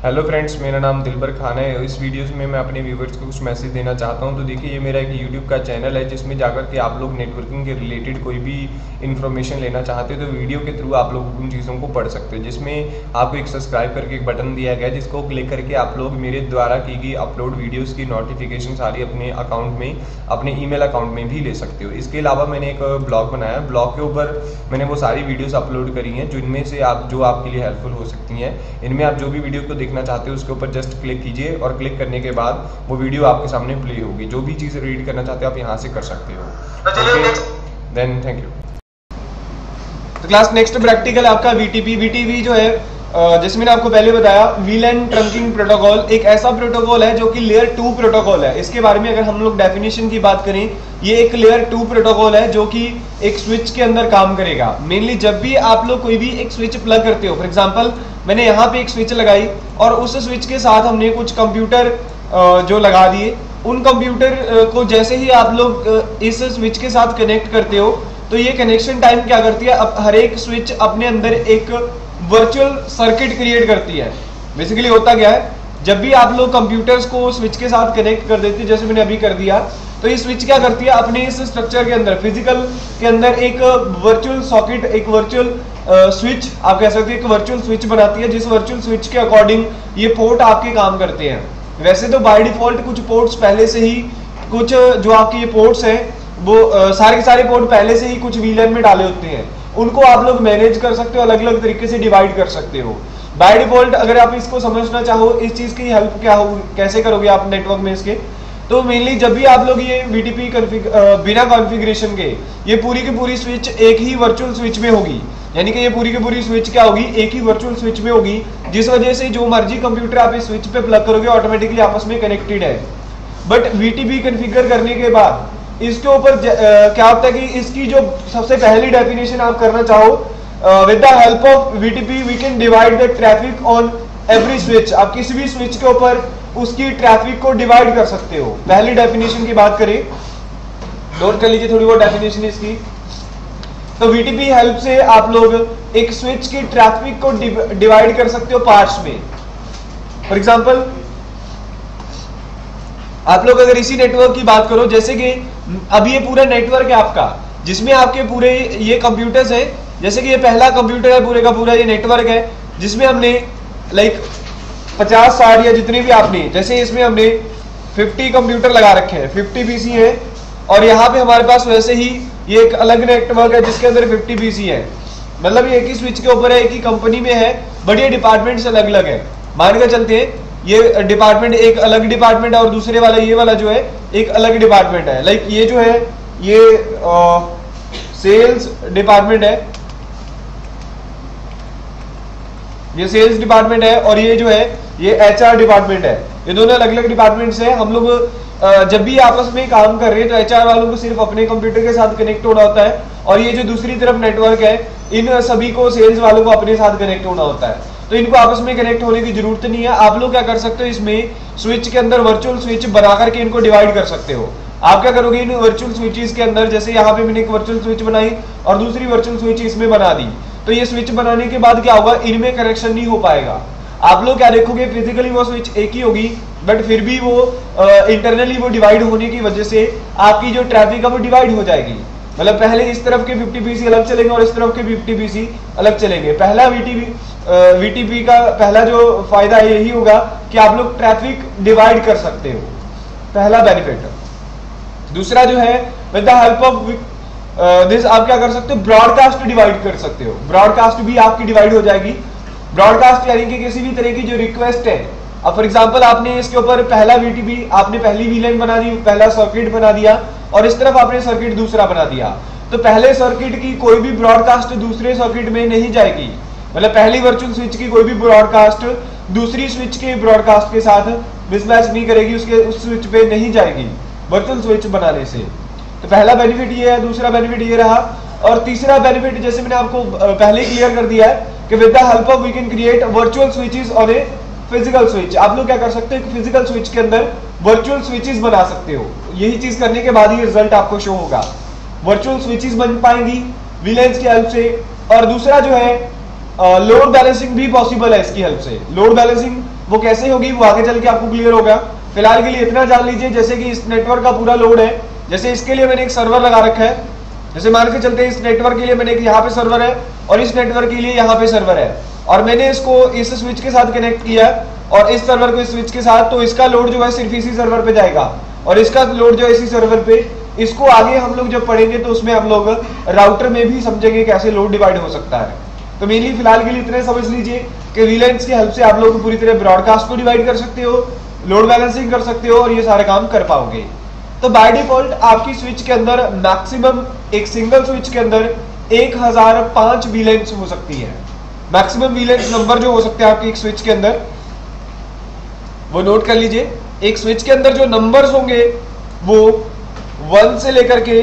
Hello friends, मेरा नाम दिलबर खान है। इस वीडियोस में मैं अपने व्यूवर्स को कुछ मैसेज देना चाहता हूं। तो देखिए, ये मेरा एक यूट्यूब का चैनल है जिसमें जाकर के आप लोग नेटवर्किंग के रिलेटेड कोई भी इन्फॉर्मेशन लेना चाहते हो तो वीडियो के थ्रू आप लोग उन चीज़ों को पढ़ सकते हो। जिसमें आपको एक सब्सक्राइब करके एक बटन दिया गया है जिसको क्लिक करके आप लोग मेरे द्वारा की गई अपलोड वीडियोज़ की नोटिफिकेशन सारी अपने अकाउंट में, अपने ईमेल अकाउंट में भी ले सकते हो। इसके अलावा मैंने एक ब्लॉग बनाया, ब्लॉग के ऊपर मैंने वो सारी वीडियोस अपलोड करी हैं जिनमें से जो आपके लिए हेल्पफुल हो सकती हैं। इनमें आप जो भी वीडियो को देखना चाहते हो उसके ऊपर जस्ट क्लिक कीजिए और क्लिक करने के बाद वो वीडियो आपके सामने प्ले होगी। जो भी चीज़ रीड करना चाहते हो आप यहाँ से कर सकते हो। Then thank you. तो क्लास नेक्स्ट प्रैक्टिकल आपका वीटीपी जो है, जैसे मैंने आपको पहले बताया, वीलैन ट्रंकिंग प्रोटोकॉल एक ऐसा प्रोटोकॉल है जो कि लेयर 2 प्रोटोकॉल है। इसके बारे में अगर हम लोग डेफिनेशन की बात करें, ये एक लेयर 2 प्रोटोकॉल है जो कि एक स्विच के अंदर काम करेगा। मेनली जब भी आप लोग कोई भी एक स्विच प्लग करते हो, फॉर एग्जांपल मैंने यहाँ पे एक स्विच लगाई और उस स्विच के साथ हमने कुछ कंप्यूटर जो लगा दिए, उन कंप्यूटर को जैसे ही आप लोग इस स्विच के साथ कनेक्ट करते हो तो ये कनेक्शन टाइम क्या करती है, अब हर एक स्विच अपने अंदर एक वर्चुअल सर्किट क्रिएट करती है। बेसिकली होता क्या है, जब भी आप लोग कंप्यूटर्स को स्विच के साथ कनेक्ट कर देते हैं, जैसे मैंने अभी कर दिया, तो ये स्विच क्या करती है, अपने इस स्ट्रक्चर के अंदर, फिजिकल के अंदर एक वर्चुअल सॉकेट, एक वर्चुअल स्विच आप कह सकते हैं, एक वर्चुअल स्विच बनाती है, जिस वर्चुअल स्विच के अकॉर्डिंग ये पोर्ट आपके काम करते हैं। वैसे तो बाय डिफॉल्ट कुछ पोर्ट्स पहले से ही, कुछ जो आपके ये पोर्ट्स हैं वो सारे के सारे पोर्ट पहले से ही कुछ वीलैन में डाले होते हैं, उनको आप लोग मैनेज कर सकते हो, अलग अलग तरीके से डिवाइड कर सकते हो बाय डिफॉल्ट। अगर आप इसको समझना चाहो, इस चीज की हेल्प क्या हो, कैसे करोगे आप नेटवर्क में इसके, तो मेनली जब भी आप लोग ये वीटीपी बिना कॉन्फ़िगरेशन के ये पूरी की पूरी स्विच एक ही वर्चुअल स्विच में होगी, यानी कि ये पूरी की पूरी स्विच क्या होगी, एक ही वर्चुअल स्विच में होगी, जिस वजह से जो मर्जी कंप्यूटर आप इस स्विच पे प्लग करोगे ऑटोमेटिकली आपस में कनेक्टेड है। बट वीटीपी कॉन्फ़िगर करने के बाद इसके ऊपर क्या होता है कि इसकी जो सबसे पहली डेफिनेशन आप करना चाहो, with the help of VTP we can divide the traffic on every switch. आप किसी भी स्विच के ऊपर उसकी ट्रैफिक को डिवाइड कर सकते हो। पहली डेफिनेशन की बात करें, नोट कर लीजिए थोड़ी बहुत डेफिनेशन इसकी। तो वीटीपी हेल्प से आप लोग एक स्विच की ट्रैफिक को डिवाइड कर सकते हो पार्ट्स में। फॉर एग्जांपल आप लोग अगर इसी नेटवर्क की बात करो, जैसे कि अभी ये पूरा नेटवर्क है आपका, जिसमें आपके पूरे ये कंप्यूटर्स है, जैसे कि ये पहला कंप्यूटर है, पूरे का पूरा ये नेटवर्क है, जिसमें हमने लाइक 50-60 या जितने भी आपने, जैसे इसमें हमने 50 कंप्यूटर लगा रखे हैं, 50 पीसी है, और यहाँ पे हमारे पास वैसे ही ये एक अलग नेटवर्क है जिसके अंदर 50 पीसी है। मतलब ये एक ही स्विच के ऊपर है, एक ही कंपनी में है, बट ये डिपार्टमेंट अलग अलग है। मान के चलते हैं ये डिपार्टमेंट एक अलग डिपार्टमेंट है और दूसरे वाला ये वाला जो है एक अलग डिपार्टमेंट है। लाइक ये जो है ये सेल्स डिपार्टमेंट है, ये सेल्स डिपार्टमेंट है, और ये जो है ये एचआर डिपार्टमेंट है। ये दोनों अलग अलग डिपार्टमेंट्स हैं। हम लोग जब भी आपस में काम कर रहे हैं तो एचआर वालों को सिर्फ अपने कंप्यूटर के साथ कनेक्ट होना होता है, और ये जो दूसरी तरफ नेटवर्क है इन सभी को सेल्स वालों को अपने साथ कनेक्ट होना होता है। तो इनको आपस में कनेक्ट होने की जरूरत नहीं है। आप लोग क्या कर सकते हो, इसमें स्विच के अंदर वर्चुअल स्विच बना करके इनको डिवाइड कर सकते हो। आप क्या करोगे, इन वर्चुअल स्विचेस के अंदर, जैसे यहाँ पे मैंने एक वर्चुअल स्विच बनाई और दूसरी वर्चुअल स्विच इसमें बना दी, तो ये स्विच बनाने के बाद क्या होगा, इनमें कनेक्शन नहीं हो पाएगा। आप लोग क्या देखोगे, फिजिकली वो स्विच एक ही होगी, बट फिर भी वो इंटरनली वो डिवाइड होने की वजह से आपकी जो ट्रैफिक है वो डिवाइड हो जाएगी। मतलब पहले इस तरफ के 50 पीसी अलग चलेंगे और इस तरफ के 50 पीसी अलग चलेंगे। पहला वीटीपी का पहला जो फायदा यही होगा कि आप लोग ट्रैफिक डिवाइड कर सकते हो, पहला बेनिफिट। दूसरा जो है, with the help of this आप क्या कर सकते हो, ब्रॉडकास्ट डिवाइड कर सकते हो। ब्रॉडकास्ट भी आपकी डिवाइड हो जाएगी। ब्रॉडकास्ट यानी कि किसी भी तरह की जो रिक्वेस्ट है, अब फॉर एग्जांपल आपने इसके ऊपर पहला वीटीपी, आपने पहली वीलैन बना दी, पहला सर्किट बना दिया, और इस तरफ आपने सर्किट दूसरा बना दिया, तो पहले सर्किट की कोई भी ब्रॉडकास्ट दूसरे सर्किट में नहीं जाएगी। मतलब पहली वर्चुअल स्विच की कोई भी ब्रॉडकास्ट दूसरी स्विच के ब्रॉडकास्ट के साथ मिसमैच नहीं करेगी, उसके उस स्विच पे नहीं जाएगी वर्चुअल स्विच बनाने से। तो पहला बेनिफिट ये है, दूसरा बेनिफिट ये रहा, और तीसरा बेनिफिट जैसे मैंने आपको पहले क्लियर कर दिया है कि with the help of we can create virtual switches on a physical switch. आप लोग क्या कर सकते हो, फिजिकल स्विच के अंदर वर्चुअल स्विचेस बना सकते हो। यही चीज करने के बाद ही रिजल्ट आपको शो होगा। वर्चुअल स्विचेस बन पाएंगी वीलैंस की हेल्प से। और दूसरा जो है लोड बैलेंसिंग भी पॉसिबल है इसकी हेल्प से। लोड बैलेंसिंग वो कैसे होगी वो आगे चल के आपको क्लियर होगा। फिलहाल के लिए इतना जान लीजिए, जैसे कि इस नेटवर्क का पूरा लोड है, जैसे इसके लिए मैंने एक सर्वर लगा रखा है, जैसे मान के चलते हैं इस नेटवर्क के लिए मैंने एक यहाँ पे सर्वर है और इस नेटवर्क के लिए यहाँ पे सर्वर है, और मैंने इसको इस स्विच के साथ कनेक्ट किया और इस सर्वर को इस स्विच के साथ, तो इसका लोड जो है सिर्फ इसी सर्वर पे जाएगा और इसका लोड जो है इसी सर्वर पे। इसको आगे हम लोग जब पढ़ेंगे तो उसमें हम लोग राउटर में भी समझेंगे कैसे लोड डिवाइड हो सकता है। तो मेनली फिलहाल के लिए इतने समझ लीजिए कि वीलैंस की हेल्प से आप लोग पूरी तरह ब्रॉडकास्ट को डिवाइड कर सकते हो, लोड बैलेंसिंग कर सकते हो और ये सारे काम कर पाओगे। तो बाय डिफॉल्ट आपकी स्विच के अंदर मैक्सिमम एक सिंगल स्विच के अंदर 1005 वीलैंस हो सकती है। मैक्सिमम वीलैंस नंबर जो हो सकते हैं आपकी एक स्विच के अंदर वो नोट कर लीजिए। एक स्विच के अंदर जो नंबर्स होंगे वो 1 से लेकर के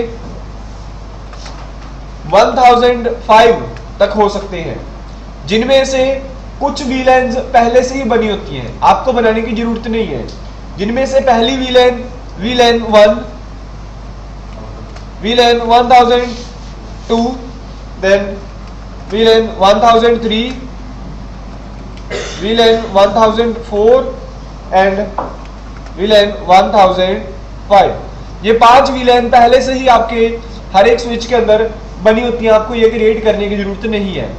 1005 तक हो सकते हैं, जिनमें से कुछ वीलैंस पहले से ही बनी होती हैं, आपको बनाने की जरूरत नहीं है। जिनमें से पहली वीलैन 1, वीलैन 1002, देन वीलैन 1003, वीलैन 1004 एंड वीलैन 1005। ये 5 वीलैन पहले से ही आपके हर एक स्विच के अंदर बनी होती है, आपको ये क्रिएट करने की जरूरत नहीं है।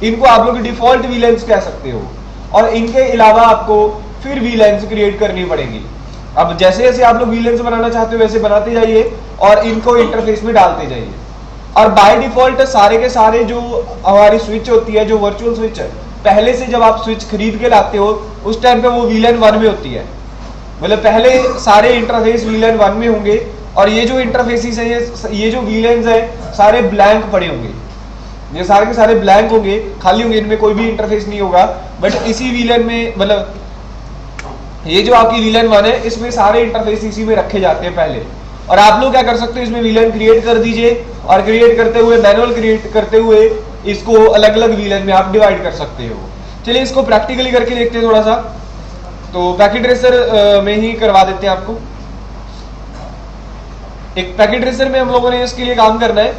इनको आप लोग डिफॉल्ट वीलैंस कह सकते हो और इनके अलावा आपको फिर वीलैंस क्रिएट करनी पड़ेगी। अब जैसे जैसे आप लोग वीलैंस बनाना चाहते हो वैसे बनाते जाइए और इनको इंटरफेस में डालते जाइए। और बाय डिफॉल्ट सारे के सारे जो हमारी स्विच होती है, जो वर्चुअल स्विच है, पहले से जब आप स्विच खरीद के लाते हो उस टाइम पे वो वीलैन 1 में होती है, मतलब पहले सारे इंटरफेस वीलैन 1 में होंगे और ये जो इंटरफेसेस है, ये जो वीलैंस है सारे ब्लैंक पड़े होंगे, ये सारे के सारे ब्लैंक होंगे, खाली होंगे, इनमें कोई भी इंटरफेस नहीं होगा। बट इसी वीलैन में, मतलब ये जो आपकी वीलैन 1 है इसमें सारे इंटरफेस इसी में रखे जाते हैं पहले। और आप लोग क्या कर सकते हो, इसमें वीलैन क्रिएट कर दीजिए और क्रिएट करते हुए मैनुअल क्रिएट करते हुए इसको अलग अलग वीलैन में आप डिवाइड कर सकते हो। चलिए इसको प्रैक्टिकली करके देखते हैं थोड़ा सा। तो पैकेट ट्रेसर में ही करवा देते हैं आपको। एक पैकेट ट्रेसर में हम लोगों ने इसके लिए काम करना है।